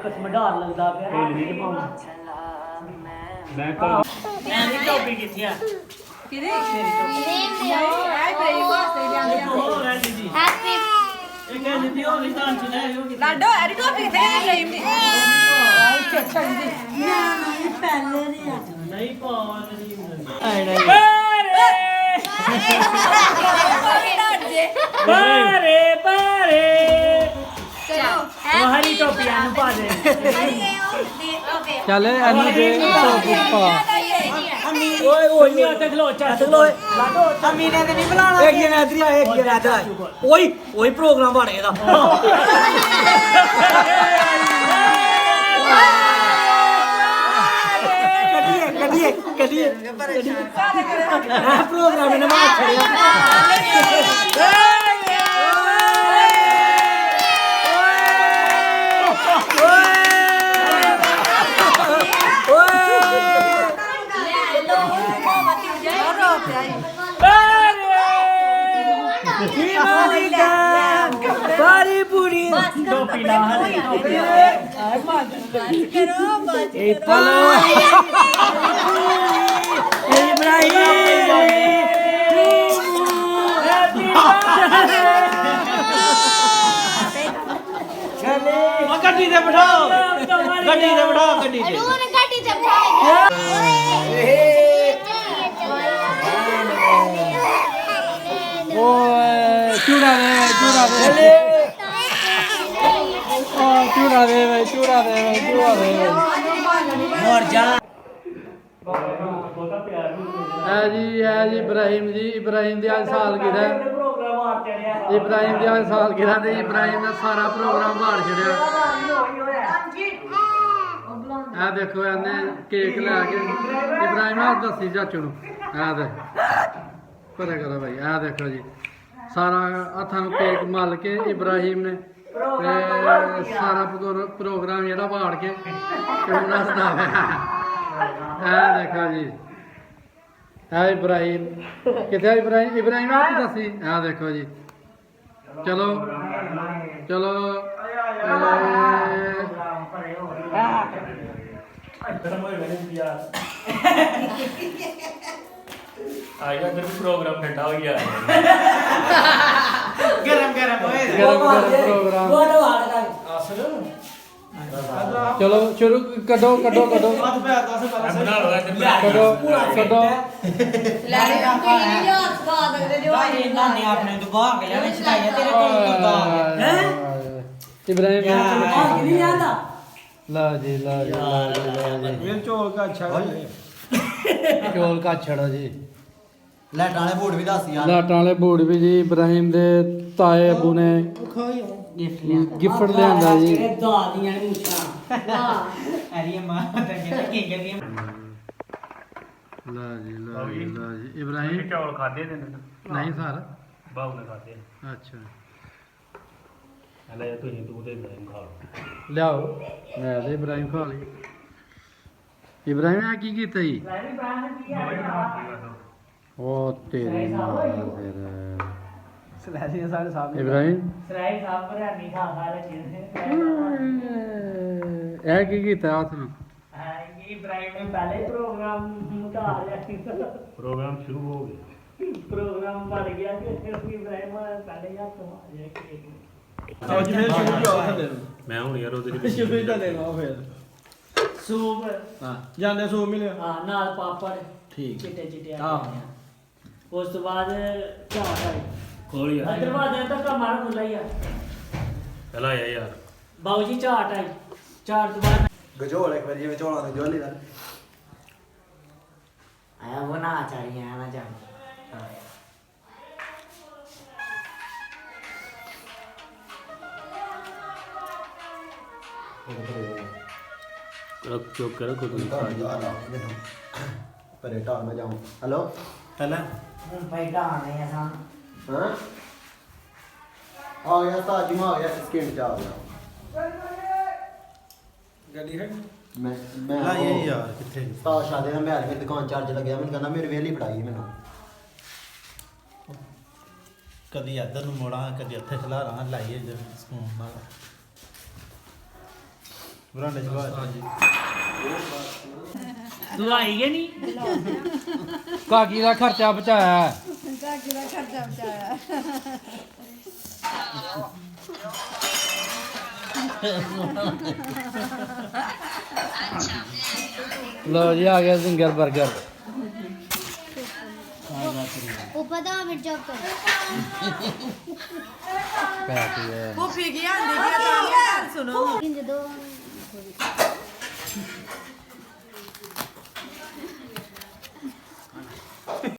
ਮਢਾਰ ਲੱਗਦਾ ਪਿਆ ਮੈਂ ਵੀ ਟੋਪੀ ਕਿੱਥੇ ਆ ਕਿਹਦੇ ਆਈ ਬ੍ਰੇਕ ਵਾਸਤੇ ਜਾਂਦੇ ਆ ਹੈਪੀ ਇਹ ਕਹਿੰਦੀ ਤੀ ਉਹ ਵੀ ਤਾਂ ਚਲੇ ਆਇਓ ਕਿ ਲਾਡੋ ਐਡੀ ਟੋਪੀ ਕਿੱਥੇ ਬ੍ਰੇਕ ਦੀ ਆਈ ਚੱਛਣ ਦੀ ਨਹੀਂ ਪਾਉਂਦੀ ਬਾਰੇ ਬਾਰੇ ਉਹ ਹਰੀ ਟੋਪੀਆਂ ਨੂੰ ਪਾ ਦੇ ਚੱਲ ਇਹਨੂੰ ਦੇ ਓਏ ਓਏ ਨਹੀਂ ਆ ਖਲੋ ਚੱਲ ਓਏ ਲਾਡੋ ਅਮੀਨੇ ਤੇ ਨਹੀਂ ਬੁਲਾਣਾ ਇੱਕ ਜਣਾ ਇਧਰ ਆ ਇੱਕ ਜਣਾ ਇਧਰ ਆ ਓਏ ਓਏ ਪ੍ਰੋਗਰਾਮ ਬਣ ਇਹਦਾ ਕੱਢੀਏ ਕੱਢੀਏ ਪ੍ਰੋਗਰਾਮ ਨੇ ਮਾਰ ਛੜਿਆ सारी पूरी टोपी ला हरी टोपी गड्डी से बिठाओ गड्डी से बिठाओ गड्डी से चूड़ा दे चूड़ा दे चूड़ा दे भाई चूड़ा दे भाई चूड़ा दे और जा है जी इब्राहिम दी आज सालगिरह इब्राहिम दी आज सालगिरह ते इब्राहिम दा सारा प्रोग्राम बाहर छड़िया आ देखो इन्हें केक लैके इब्राहिम आ दसी चाचू नूं आ दे परे करो भाई आ देखो जी सारा हथां केक मल के इब्राहिम ने सारा प्रोग्राम जेह्ड़ा बाड़ के हून हसदा है देखो जी है इब्राहिम किथे इब्राहिम आप दसी है देखो जी चलो चलो आया जब प्रोग्राम ठंडा हो गया गरम प्रोग्राम चलो शुरू करो करो करो बना लो करो करो नाने आपने तो भाग लेने शिकायत तेरे को हैं इब्राहिम नहीं आता ला जी ला जी ये चोल का अच्छा चौल का छड़ा जी लाइट वाले बोर्ड भी दस यार लाटां वाले बूट भी जी इब्राहिम दे ताए अबू ने गिफ्ट लियांदा जी दादियां ने मुछां अरे मां तो कहते की कहती ला जी इब्राहिम चौल खादे ने नहीं सर बाबू ने खादे अच्छा हले तू ही तू दे इब्राहिम खा लियाओ मैं ते इब्राहिम खा ली इब्राहिम ने की कीता जी ओ तेरी मां फिर सलासी सारे साहब इब्राहिम सराय साहब पर नहीं खा ले चीज ए की कीता हाथ में ये इब्राहिम ने पहले प्रोग्राम मुका लिया प्रोग्राम शुरू हो गया प्रोग्राम बढ़ गया कि इब्राहिम पहले ही हाथ मार दिया आज फिर शुरू किया थले मैं हूं यार उधर शुरू ही थले ना फिर सूप हां जाने सूप मिले हां नाल पापड़ ठीक चिट्टे चिट्टे हां उस तो बाद चाट आई खोल यार दरवाजा तक का मार खुला यार चला यार बाबूजी चाट आई चाट तो बाद गजोल एक बार ये चोला तो जोली दा आया वो ना चाहिए आना चाहिए रख चुप कर खुद परे टाल में जाऊं हेलो चला भाई डालने हैं हम हां आ गया ताजी में आ गया स्किन चा आ गया ਗੱਡੀ ਹੈ मैं ਲਾ ਇਹ ਯਾਰ ਕਿੱਥੇ ਤਾਂ ਸ਼ਾਦੇ ਨਾਲ ਮੈਂ ਮੇਰੀ ਦੁਕਾਨ ਚਾਰਜ ਲੱਗਿਆ ਮੈਨੂੰ ਕਹਿੰਦਾ ਮੇਰੇ ਵੇਲੀ ਫੜਾਈ ਮੈਨੂੰ ਕਦੀ ਇੱਧਰ ਨੂੰ ਮੋੜਾਂ ਕਦੀ ਇੱਥੇ ਖਲਾ ਰਹਾ ਲਾਈਏ ਜਦ ਸਕੂਨ ਨਾਲ ਬਰਾਂਡੇ ਚ ਬਾਹਰ ਤੂੰ ਆਈ ਗਈ ਨਹੀਂ ਕਾਕੀ ਦਾ ਖਰਚਾ ਬਚਾਇਆ ਕਾਕੀ ਦਾ ਖਰਚਾ ਬਚਾਇਆ ਲੋ ਜੀ ਆ ਗਿਆ ਸਿੰਗਰ 버ਗਰ ऊपर मिर्च जॉब कर ਭੁੱਫੀ ਕੀ ਆਂਦੀ ਕਿ ਤਾਂ ਸੁਣੋ दो